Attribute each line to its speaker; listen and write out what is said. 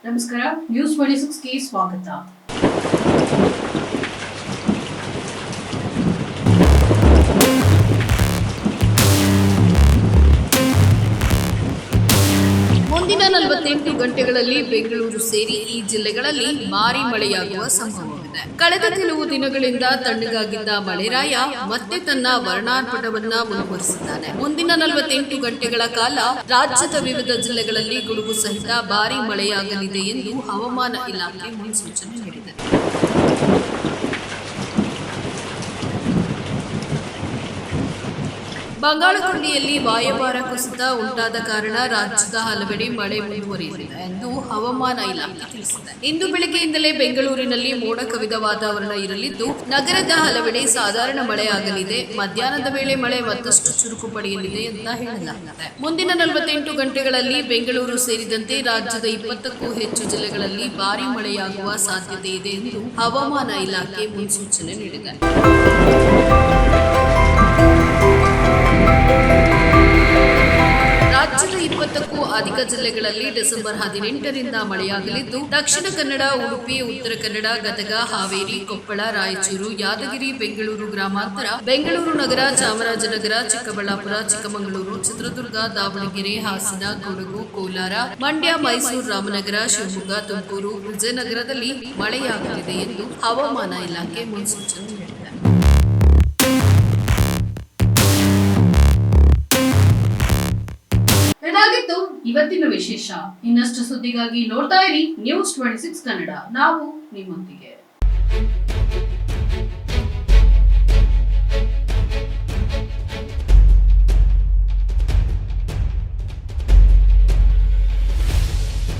Speaker 1: ನಮಸ್ಕಾರ, ನ್ಯೂಸ್ 26ಗೆ ಸ್ವಾಗತ. ಮುಂದಿನ 48 ಗಂಟೆಗಳಲ್ಲಿ ಬೆಂಗಳೂರು ಸೇರಿ ಈ ಜಿಲ್ಲೆಗಳಲ್ಲಿ ಭಾರೀ ಮಳೆಯಾಗುವ ಸಂಭವವಿದೆ. ಕಳೆದ ಕೆಲವು ದಿನಗಳಿಂದ ತಣ್ಣಗಾಗಿದ್ದ ಮಳೆರಾಯ ಮತ್ತೆ ತನ್ನ ವರ್ಣಾರ್ಪಟವನ್ನ ಮುಂದುವರಿಸಿದ್ದಾನೆ. ಮುಂದಿನ 48 ಗಂಟೆಗಳ ಕಾಲ ರಾಜ್ಯದ ವಿವಿಧ ಜಿಲ್ಲೆಗಳಲ್ಲಿ ಗುಡುಗು ಸಹಿತ ಭಾರೀ ಮಳೆಯಾಗಲಿದೆ ಎಂದು ಹವಾಮಾನ ಇಲಾಖೆ ಮುನ್ಸೂಚನೆ ನೀಡಿದೆ. ಬಂಗಾಳಕೊಲ್ಲಿಯಲ್ಲಿ ವಾಯುಭಾರ ಕುಸಿತ ಉಂಟಾದ ಕಾರಣ ರಾಜ್ಯದ ಹಲವೆಡೆ ಮಳೆ ಮುಂದುವರಿಯಲಿದೆ ಎಂದು ಹವಾಮಾನ ಇಲಾಖೆ ತಿಳಿಸಿದೆ. ಇಂದು ಬೆಳಗ್ಗೆಯಿಂದಲೇ ಬೆಂಗಳೂರಿನಲ್ಲಿ ಮೋಡ ಕವಿದ ವಾತಾವರಣ ಇರಲಿದ್ದು, ನಗರದ ಹಲವೆಡೆ ಸಾಧಾರಣ ಮಳೆಯಾಗಲಿದೆ. ಮಧ್ಯಾಹ್ನದ ವೇಳೆ ಮಳೆ ಮತ್ತಷ್ಟು ಚುರುಕು ಪಡೆಯಲಿದೆ ಅಂತ ಹೇಳಲಾಗಿದೆ. ಮುಂದಿನ 48 ಗಂಟೆಗಳಲ್ಲಿ ಬೆಂಗಳೂರು ಸೇರಿದಂತೆ ರಾಜ್ಯದ 20ಕ್ಕೂ ಹೆಚ್ಚು ಜಿಲ್ಲೆಗಳಲ್ಲಿ ಭಾರೀ ಮಳೆಯಾಗುವ ಸಾಧ್ಯತೆ ಇದೆ ಎಂದು ಹವಾಮಾನ ಇಲಾಖೆ ಮುನ್ಸೂಚನೆ ನೀಡಿದೆ. ರಾಜ್ಯದ 20ಕ್ಕೂ ಅಧಿಕ ಜಿಲ್ಲೆಗಳಲ್ಲಿ ಡಿಸೆಂಬರ್ 18ರಿಂದ ಮಳೆಯಾಗಲಿದ್ದು, ದಕ್ಷಿಣ ಕನ್ನಡ, ಉಡುಪಿ, ಉತ್ತರ ಕನ್ನಡ, ಗದಗ, ಹಾವೇರಿ, ಕೊಪ್ಪಳ, ರಾಯಚೂರು, ಯಾದಗಿರಿ, ಬೆಂಗಳೂರು ಗ್ರಾಮಾಂತರ, ಬೆಂಗಳೂರು ನಗರ, ಚಾಮರಾಜನಗರ, ಚಿಕ್ಕಬಳ್ಳಾಪುರ, ಚಿಕ್ಕಮಗಳೂರು, ಚಿತ್ರದುರ್ಗ, ದಾವಣಗೆರೆ, ಹಾಸನ, ಕೊಡಗು, ಕೋಲಾರ, ಮಂಡ್ಯ, ಮೈಸೂರು, ರಾಮನಗರ, ಶಿವಮೊಗ್ಗ, ತುಮಕೂರು, ವಿಜಯನಗರದಲ್ಲಿ ಮಳೆಯಾಗಲಿದೆ ಎಂದು ಹವಾಮಾನ ಇಲಾಖೆ ಮುನ್ಸೂಚನೆ ನೀಡಿದೆ. ಇದಾಗಿತ್ತು ಇವತ್ತಿನ ವಿಶೇಷ. ಇನ್ನಷ್ಟು ಸುದ್ದಿಗಾಗಿ ನೋಡ್ತಾ ಇರಿ ನ್ಯೂಸ್ 26 ಕನ್ನಡ. ನಾವು ನಿಮ್ಮೊಂದಿಗೆ.